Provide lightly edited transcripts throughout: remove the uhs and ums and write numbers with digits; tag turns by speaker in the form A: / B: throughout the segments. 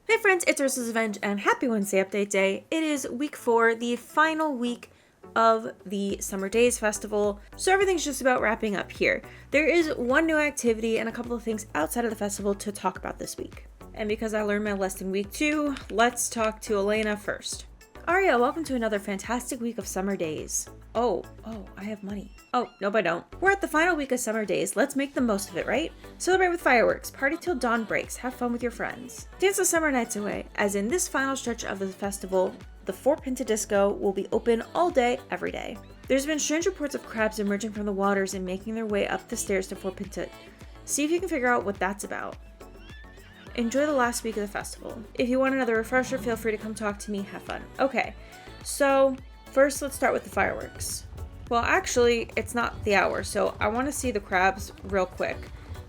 A: Hey friends, it's UrsulasRevenge and happy Wednesday update day. It is week 4, the final week of the Summer Daze festival, so everything's just about wrapping up here. There is one new activity and a couple of things outside of the festival to talk about this week. And because I learned my lesson week 2, let's talk to Elena first. Arya, welcome to another fantastic week of Summer Daze. Oh, I have money. Oh, nope, I don't. We're at the final week of Summer Daze. Let's make the most of it, right? Celebrate with fireworks, party till dawn breaks, have fun with your friends. Dance the summer nights away, as in this final stretch of the festival, the 4-Pinta Disco will be open all day, every day. There's been strange reports of crabs emerging from the waters and making their way up the stairs to 4-Pinta. See if you can figure out what that's about. Enjoy the last week of the festival. If you want another refresher, feel free to come talk to me, have fun. Okay, so first let's start with the fireworks. Well, actually, it's not the hour, so I want to see the crabs real quick,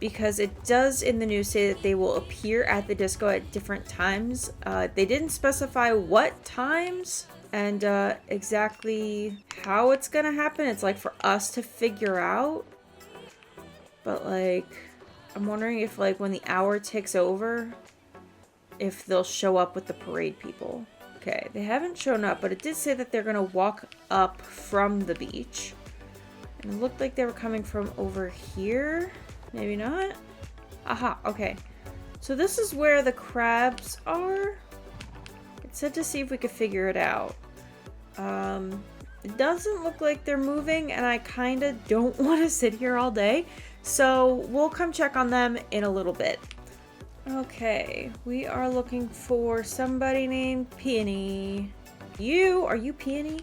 A: because it does in the news say that they will appear at the disco at different times. They didn't specify what times and exactly how it's gonna happen. It's like for us to figure out, but like, I'm wondering if like when the hour ticks over, if they'll show up with the parade people. Okay, they haven't shown up, but it did say that they're gonna walk up from the beach. And it looked like they were coming from over here. Maybe not? Aha, okay. So this is where the crabs are. It said to see if we could figure it out. It doesn't look like they're moving, and I kinda don't want to sit here all day. So we'll come check on them in a little bit. Okay, we are looking for somebody named Peony. Are you Peony?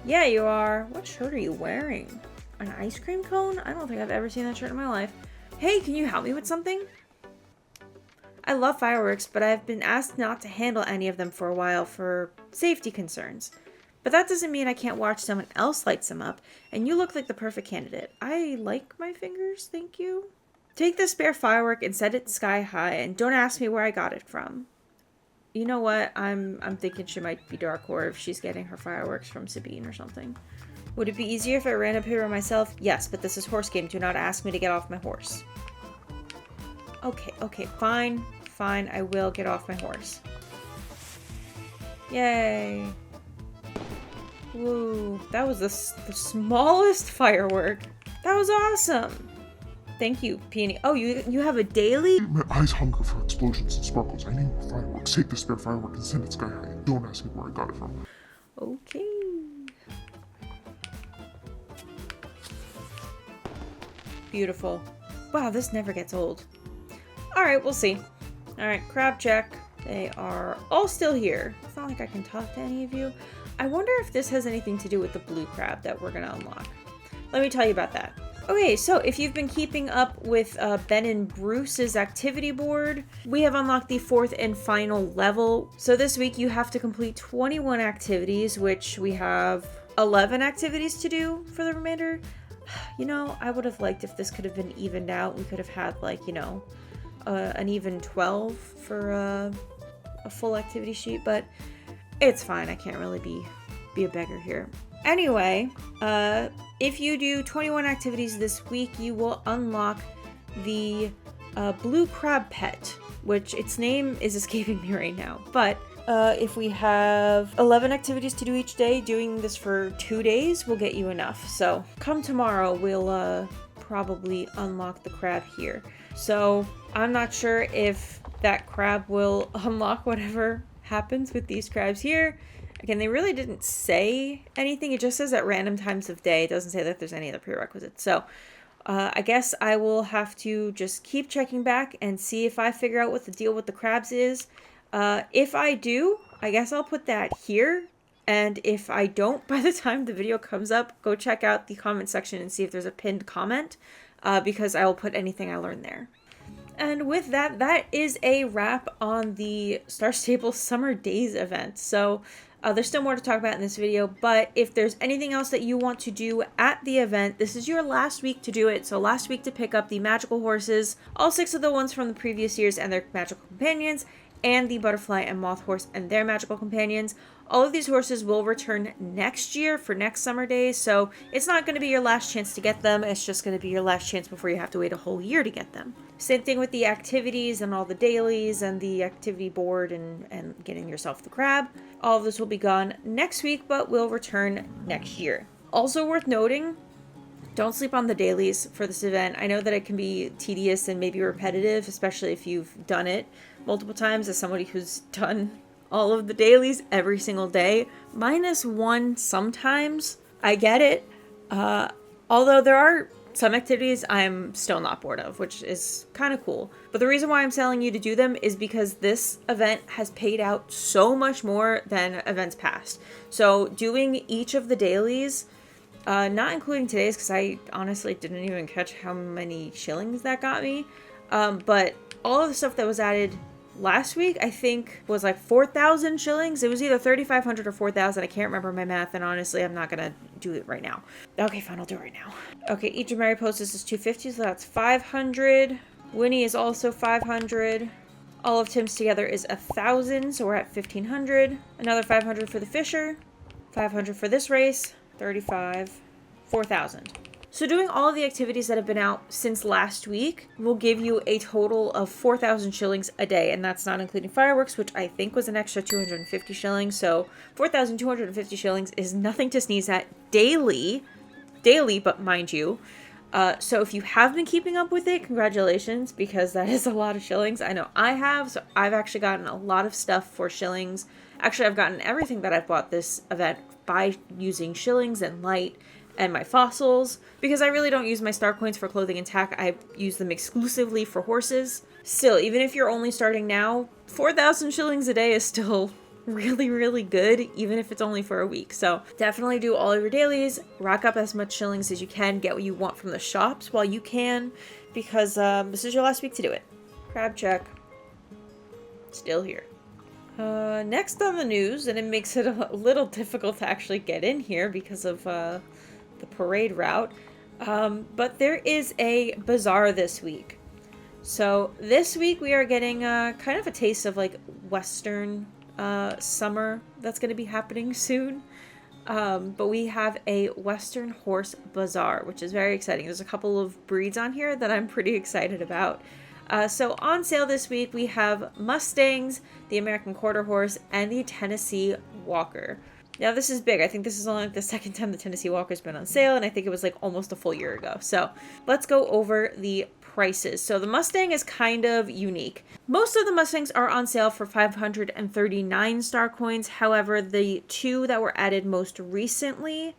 A: Yeah, you are. What shirt are you wearing? An ice cream cone? I don't think I've ever seen that shirt in my life. Hey, can you help me with something? I love fireworks, but I've been asked not to handle any of them for a while for safety concerns. But that doesn't mean I can't watch someone else lights them up, and you look like the perfect candidate. I like my fingers, thank you. Take the spare firework and set it sky high, and don't ask me where I got it from. You know what? I'm thinking she might be Dark, or if she's getting her fireworks from Sabine or something. Would it be easier if I ran up here by myself? Yes, but this is horse game. Do not ask me to get off my horse. Okay, fine, I will get off my horse. Yay. Woo, that was the smallest firework. That was awesome. Thank you, Peony. Oh, you have a daily?
B: My eyes hunger for explosions and sparkles. I need more fireworks. Take the spare firework and send it sky high. And don't ask me where I got it from.
A: Okay. Beautiful. Wow, this never gets old. Alright, we'll see. Alright, crab check. They are all still here. It's not like I can talk to any of you. I wonder if this has anything to do with the blue crab that we're going to unlock. Let me tell you about that. Okay, so if you've been keeping up with Ben and Bruce's activity board, we have unlocked the 4th and final level. So this week you have to complete 21 activities, which we have 11 activities to do for the remainder. You know, I would have liked if this could have been evened out. We could have had like, you know, an even 12 for a full activity sheet, but it's fine. I can't really be a beggar here. Anyway, if you do 21 activities this week, you will unlock the blue crab pet, which its name is escaping me right now. But if we have 11 activities to do each day, doing this for 2 days will get you enough. So come tomorrow, we'll probably unlock the crab here. So I'm not sure if that crab will unlock whatever happens with these crabs here. Again, they really didn't say anything. It just says at random times of day. It doesn't say that there's any other prerequisites. So I guess I will have to just keep checking back and see if I figure out what the deal with the crabs is. If I do, I guess I'll put that here. And if I don't, by the time the video comes up, go check out the comment section and see if there's a pinned comment, because I will put anything I learned there. And with that, that is a wrap on the Star Stable Summer Daze event. So there's still more to talk about in this video, but if there's anything else that you want to do at the event, this is your last week to do it. So last week to pick up the magical horses, all 6 of the ones from the previous years and their magical companions, and the butterfly and moth horse and their magical companions. All of these horses will return next year for next Summer Daze, so it's not going to be your last chance to get them. It's just going to be your last chance before you have to wait a whole year to get them. Same thing with the activities and all the dailies and the activity board and getting yourself the crab. All of this will be gone next week, but will return next year. Also worth noting, don't sleep on the dailies for this event. I know that it can be tedious and maybe repetitive, especially if you've done it multiple times as somebody who's done all of the dailies every single day. -1 sometimes. I get it. Although there are some activities I'm still not bored of, which is kind of cool. But the reason why I'm telling you to do them is because this event has paid out so much more than events past. So doing each of the dailies, not including today's, because I honestly didn't even catch how many shillings that got me. But all of the stuff that was added last week, I think, was like 4,000 shillings. It was either 3,500 or 4,000. I can't remember my math, and honestly, I'm not going to do it right now. Okay, fine, I'll do it right now. Okay, each of Mary Post's is 250, so that's 500. Winnie is also 500. All of Tim's together is 1,000, so we're at 1,500. Another 500 for the Fisher. 500 for this race. 35. 4,000. So doing all of the activities that have been out since last week will give you a total of 4,000 shillings a day, and that's not including fireworks, which I think was an extra 250 shillings. So 4,250 shillings is nothing to sneeze at daily, but mind you. So if you have been keeping up with it, congratulations, because that is a lot of shillings. I know I have, so I've actually gotten a lot of stuff for shillings. Actually, I've gotten everything that I've bought this event by using shillings and light and my fossils, because I really don't use my star coins for clothing and tack. I use them exclusively for horses. Still, even if you're only starting now, 4,000 shillings a day is still really, really good, even if it's only for a week. So definitely do all of your dailies, rack up as much shillings as you can, get what you want from the shops while you can, because this is your last week to do it. Crab check. Still here. Next on the news, and it makes it a little difficult to actually get in here because of the parade route, but there is a bazaar this week. So this week we are getting kind of a taste of like Western summer that's going to be happening soon. But we have a Western horse bazaar, which is very exciting. There's a couple of breeds on here that I'm pretty excited about. So on sale this week we have Mustangs, the American Quarter Horse, and the Tennessee Walker. Now this is big. I think this is only like the second time the Tennessee Walker's been on sale, and I think it was like almost a full year ago. So let's go over the prices. So the Mustang is kind of unique. Most of the Mustangs are on sale for 539 star coins. However, the two that were added most recently,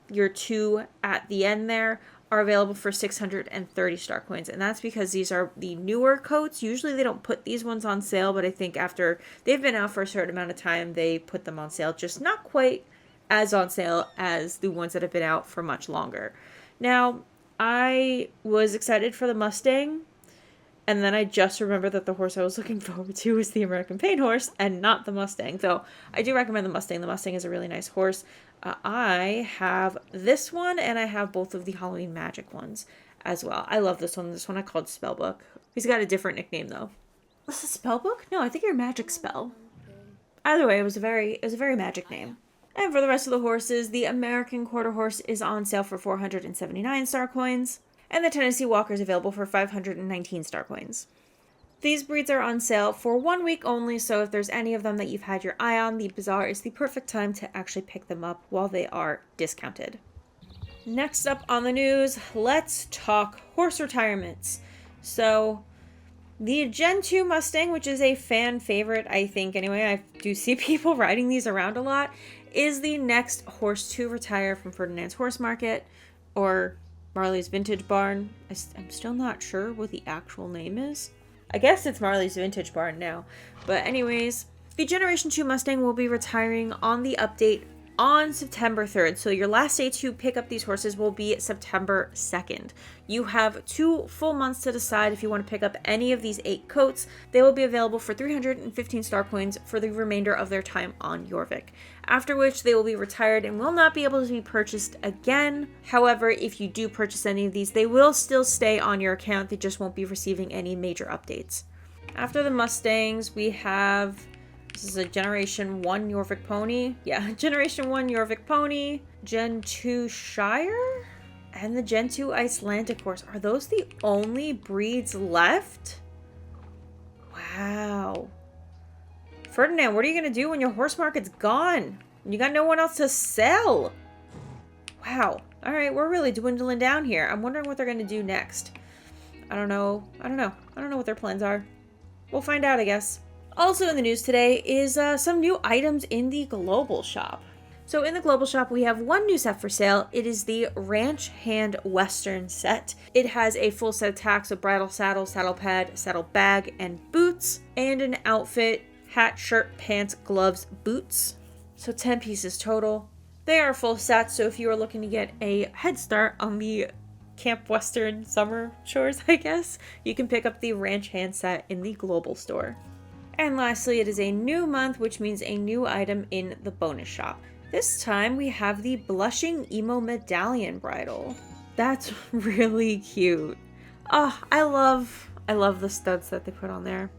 A: your two at the end there, are available for 630 star coins, and that's because these are the newer coats. Usually they don't put these ones on sale, but I think after they've been out for a certain amount of time, they put them on sale, just not quite as on sale as the ones that have been out for much longer. Now, I was excited for the Mustang, and then I just remembered that the horse I was looking forward to was the American Paint Horse and not the Mustang. So I do recommend the Mustang. The Mustang is a really nice horse. I have this one, and I have both of the Halloween Magic ones as well. I love this one. This one I called Spellbook. He's got a different nickname though. Was it Spellbook? No, I think you're Magic Spell. Either way, it was a very magic name. And for the rest of the horses, the American Quarter Horse is on sale for 479 star coins, and the Tennessee Walker is available for 519 star coins. These breeds are on sale for 1 week only, so if there's any of them that you've had your eye on, the bazaar is the perfect time to actually pick them up while they are discounted. Next up on the news, let's talk horse retirements. So, the Gen 2 Mustang, which is a fan favorite, I think anyway, I do see people riding these around a lot, is the next horse to retire from Ferdinand's Horse Market, or Marley's Vintage Barn. I'm still not sure what the actual name is. I guess it's Marley's Vintage Barn now. But anyways, the Generation 2 Mustang will be retiring on the update on September 3rd. So your last day to pick up these horses will be September 2nd. You have 2 full months to decide if you want to pick up any of these 8 coats. They will be available for 315 star coins for the remainder of their time on Jorvik. After which they will be retired and will not be able to be purchased again. However, if you do purchase any of these, they will still stay on your account. They just won't be receiving any major updates. After the Mustangs, we have... This is a Generation 1 Jorvik Pony. Yeah, Generation 1 Jorvik Pony. Gen 2 Shire? and the Gen 2 Icelandic horse. Are those the only breeds left? Wow. Ferdinand, what are you going to do when your horse market's gone? You got no one else to sell. Wow. All right, we're really dwindling down here. I'm wondering what they're going to do next. I don't know what their plans are. We'll find out, I guess. Also in the news today is some new items in the global shop. So in the global shop, we have one new set for sale. It is the Ranch Hand Western set. It has a full set of tacks of bridle saddle, saddle pad, saddle bag, and boots, and an outfit, hat, shirt, pants, gloves, boots. So 10 pieces total. They are full sets, so if you are looking to get a head start on the Camp Western summer chores, I guess, you can pick up the Ranch Hand set in the global store. And lastly, it is a new month, which means a new item in the bonus shop. This time we have the Blushing Emo Medallion bridle. That's really cute. Oh, I love the studs that they put on there.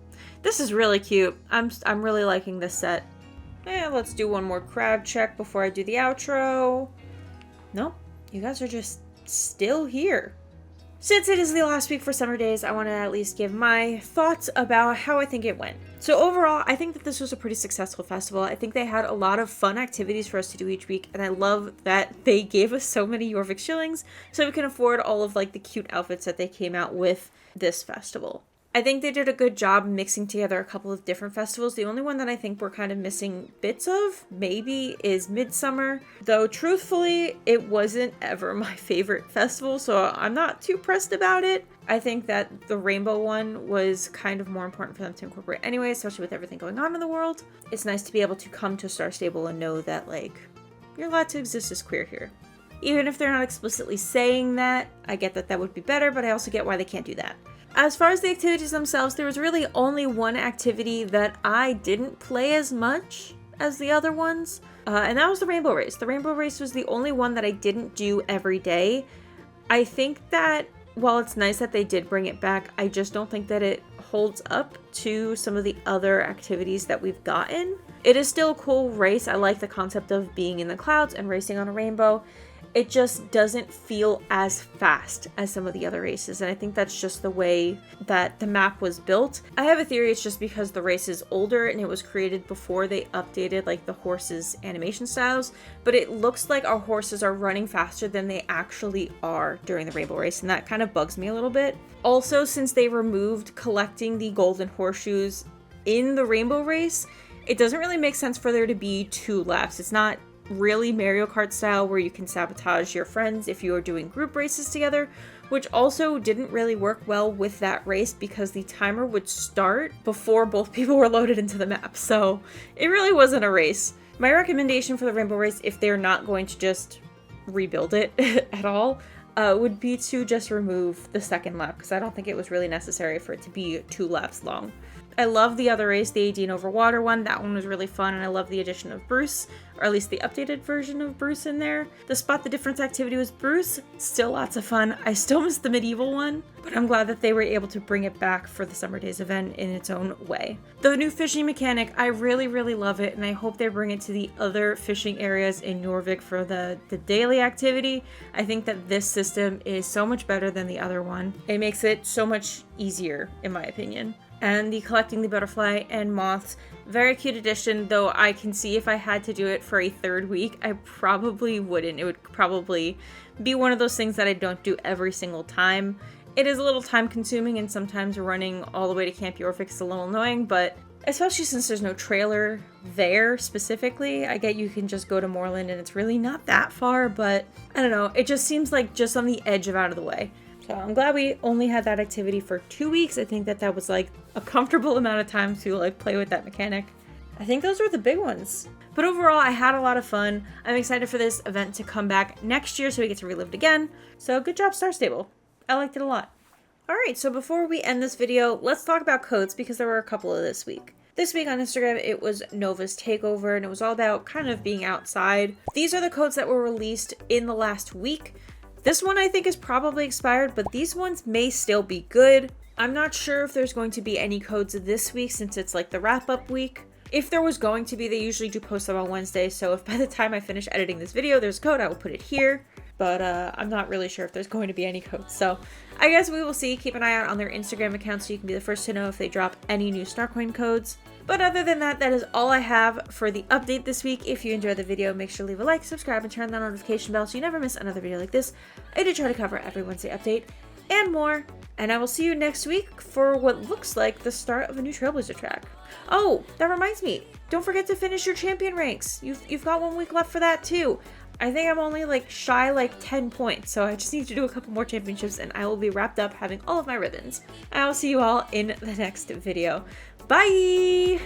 A: This is really cute. I'm really liking this set. Let's do one more crowd check before I do the outro. Nope, you guys are just still here. Since it is the last week for Summer Daze, I want to at least give my thoughts about how I think it went. So overall, I think that this was a pretty successful festival. I think they had a lot of fun activities for us to do each week, and I love that they gave us so many Jorvik shillings so we can afford all of like the cute outfits that they came out with this festival. I think they did a good job mixing together a couple of different festivals. The only one that I think we're kind of missing bits of, maybe, is Midsummer. Though, truthfully, it wasn't ever my favorite festival, so I'm not too pressed about it. I think that the Rainbow one was kind of more important for them to incorporate anyway, especially with everything going on in the world. It's nice to be able to come to Star Stable and know that, like, you're allowed to exist as queer here. Even if they're not explicitly saying that, I get that that would be better, but I also get why they can't do that. As far as the activities themselves, there was really only one activity that I didn't play as much as the other ones, and that was the Rainbow Race. The Rainbow Race was the only one that I didn't do every day. I think that while it's nice that they did bring it back, I just don't think that it holds up to some of the other activities that we've gotten. It is still a cool race. I like the concept of being in the clouds and racing on a rainbow. It just doesn't feel as fast as some of the other races, and I think that's just the way that the map was built. I have a theory it's just because the race is older and it was created before they updated like the horses' animation styles, but it looks like our horses are running faster than they actually are during the Rainbow Race, and that kind of bugs me a little bit. Also, since they removed collecting the golden horseshoes in the Rainbow Race, it doesn't really make sense for there to be 2 laps. It's not really Mario Kart style where you can sabotage your friends if you are doing group races together, which also didn't really work well with that race because the timer would start before both people were loaded into the map. So it really wasn't a race. My recommendation for the Rainbow Race, if they're not going to just rebuild it at all, would be to just remove the second lap, because I don't think it was really necessary for it to be 2 laps long. I love the other race, the 18 over water one. That one was really fun, and I love the addition of Bruce, or at least the updated version of Bruce in there. The Spot the Difference activity was Bruce, still lots of fun. I still miss the medieval one, but I'm glad that they were able to bring it back for the Summer Daze event in its own way. The new fishing mechanic, I really, really love it, and I hope they bring it to the other fishing areas in Jorvik for the daily activity. I think that this system is so much better than the other one. It makes it so much easier, in my opinion. And the collecting the butterfly and moths, very cute addition, though I can see if I had to do it for a 3rd week, I probably wouldn't. It would probably be one of those things that I don't do every single time. It is a little time consuming, and sometimes running all the way to Camp Jorvik is a little annoying, but especially since there's no trailer there specifically. I get you can just go to Moreland and it's really not that far, but I don't know, it just seems like just on the edge of out of the way. So I'm glad we only had that activity for 2 weeks. I think that that was like a comfortable amount of time to like play with that mechanic. I think those were the big ones. But overall, I had a lot of fun. I'm excited for this event to come back next year so we get to relive it again. So good job, Star Stable. I liked it a lot. Alright, so before we end this video, let's talk about codes because there were a couple of this week. This week on Instagram, it was Nova's Takeover, and it was all about kind of being outside. These are the codes that were released in the last week. This one I think is probably expired, but these ones may still be good. I'm not sure if there's going to be any codes this week since it's like the wrap-up week. If there was going to be, they usually do post them on Wednesday, so if by the time I finish editing this video there's a code, I will put it here. but I'm not really sure if there's going to be any codes. So I guess we will see. Keep an eye out on their Instagram account so you can be the first to know if they drop any new Starcoin codes. But other than that, that is all I have for the update this week. If you enjoyed the video, make sure to leave a like, subscribe, and turn on the notification bell so you never miss another video like this. I do try to cover every Wednesday update and more. And I will see you next week for what looks like the start of a new Trailblazer track. Oh, that reminds me. Don't forget to finish your champion ranks. You've got 1 week left for that too. I think I'm only shy 10 points, so I just need to do a couple more championships and I will be wrapped up having all of my ribbons. I will see you all in the next video. Bye!